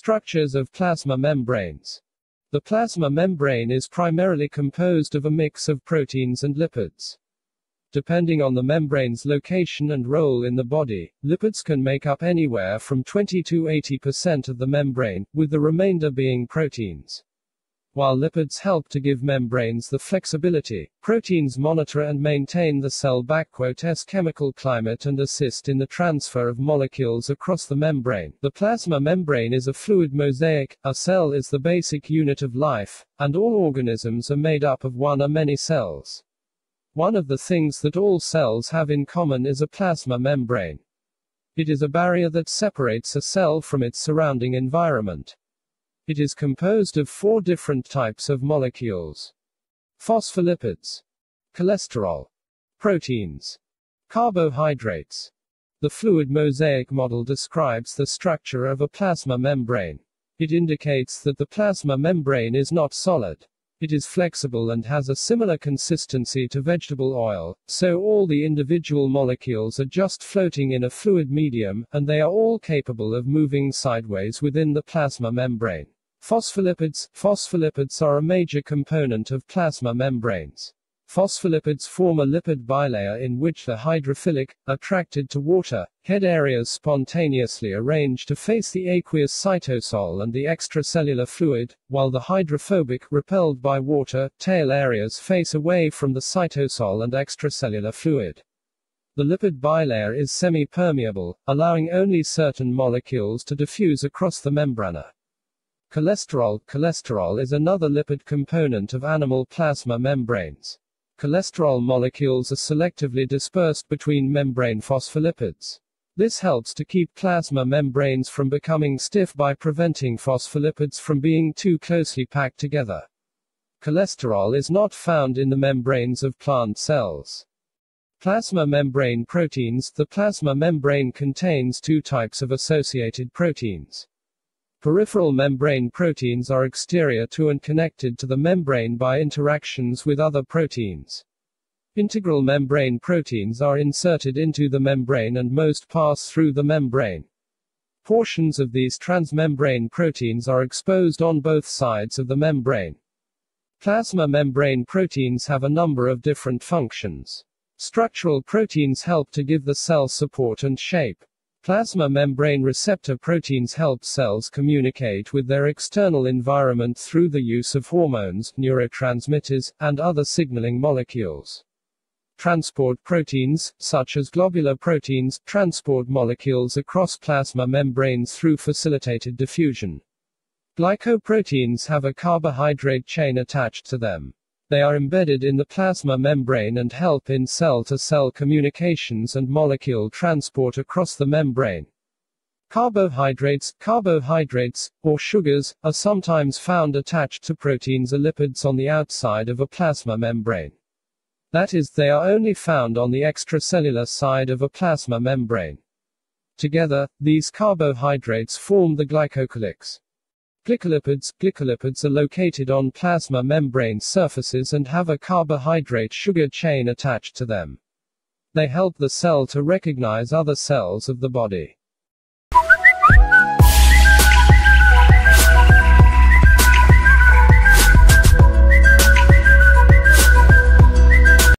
Structures of plasma membranes. The plasma membrane is primarily composed of a mix of proteins and lipids. Depending on the membrane's location and role in the body, lipids can make up anywhere from 20 to 80% of the membrane, with the remainder being proteins. While lipids help to give membranes the flexibility, proteins monitor and maintain the cell chemical climate and assist in the transfer of molecules across the membrane. The plasma membrane is a fluid mosaic. A cell is the basic unit of life, and all organisms are made up of one or many cells. One of the things that all cells have in common is a plasma membrane. It is a barrier that separates a cell from its surrounding environment. It is composed of 4 different types of molecules: phospholipids, cholesterol, proteins, carbohydrates. The fluid mosaic model describes the structure of a plasma membrane. It indicates that the plasma membrane is not solid. It is flexible and has a similar consistency to vegetable oil, so all the individual molecules are just floating in a fluid medium, and they are all capable of moving sideways within the plasma membrane. Phospholipids are a major component of plasma membranes. Phospholipids form a lipid bilayer in which the hydrophilic, attracted to water, head areas spontaneously arrange to face the aqueous cytosol and the extracellular fluid, while the hydrophobic, repelled by water, tail areas face away from the cytosol and extracellular fluid. The lipid bilayer is semi-permeable, allowing only certain molecules to diffuse across the membrana. Cholesterol is another lipid component of animal plasma membranes. Cholesterol molecules are selectively dispersed between membrane phospholipids. This helps to keep plasma membranes from becoming stiff by preventing phospholipids from being too closely packed together. Cholesterol is not found in the membranes of plant cells. Plasma membrane proteins. The plasma membrane contains 2 types of associated proteins. Peripheral membrane proteins are exterior to and connected to the membrane by interactions with other proteins. Integral membrane proteins are inserted into the membrane and most pass through the membrane. Portions of these transmembrane proteins are exposed on both sides of the membrane. Plasma membrane proteins have a number of different functions. Structural proteins help to give the cell support and shape. Plasma membrane receptor proteins help cells communicate with their external environment through the use of hormones, neurotransmitters, and other signaling molecules. Transport proteins, such as globular proteins, transport molecules across plasma membranes through facilitated diffusion. Glycoproteins have a carbohydrate chain attached to them. They are embedded in the plasma membrane and help in cell-to-cell communications and molecule transport across the membrane. Carbohydrates, or sugars, are sometimes found attached to proteins or lipids on the outside of a plasma membrane. That is, they are only found on the extracellular side of a plasma membrane. Together, these carbohydrates form the glycocalyx. Glycolipids are located on plasma membrane surfaces and have a carbohydrate sugar chain attached to them. They help the cell to recognize other cells of the body.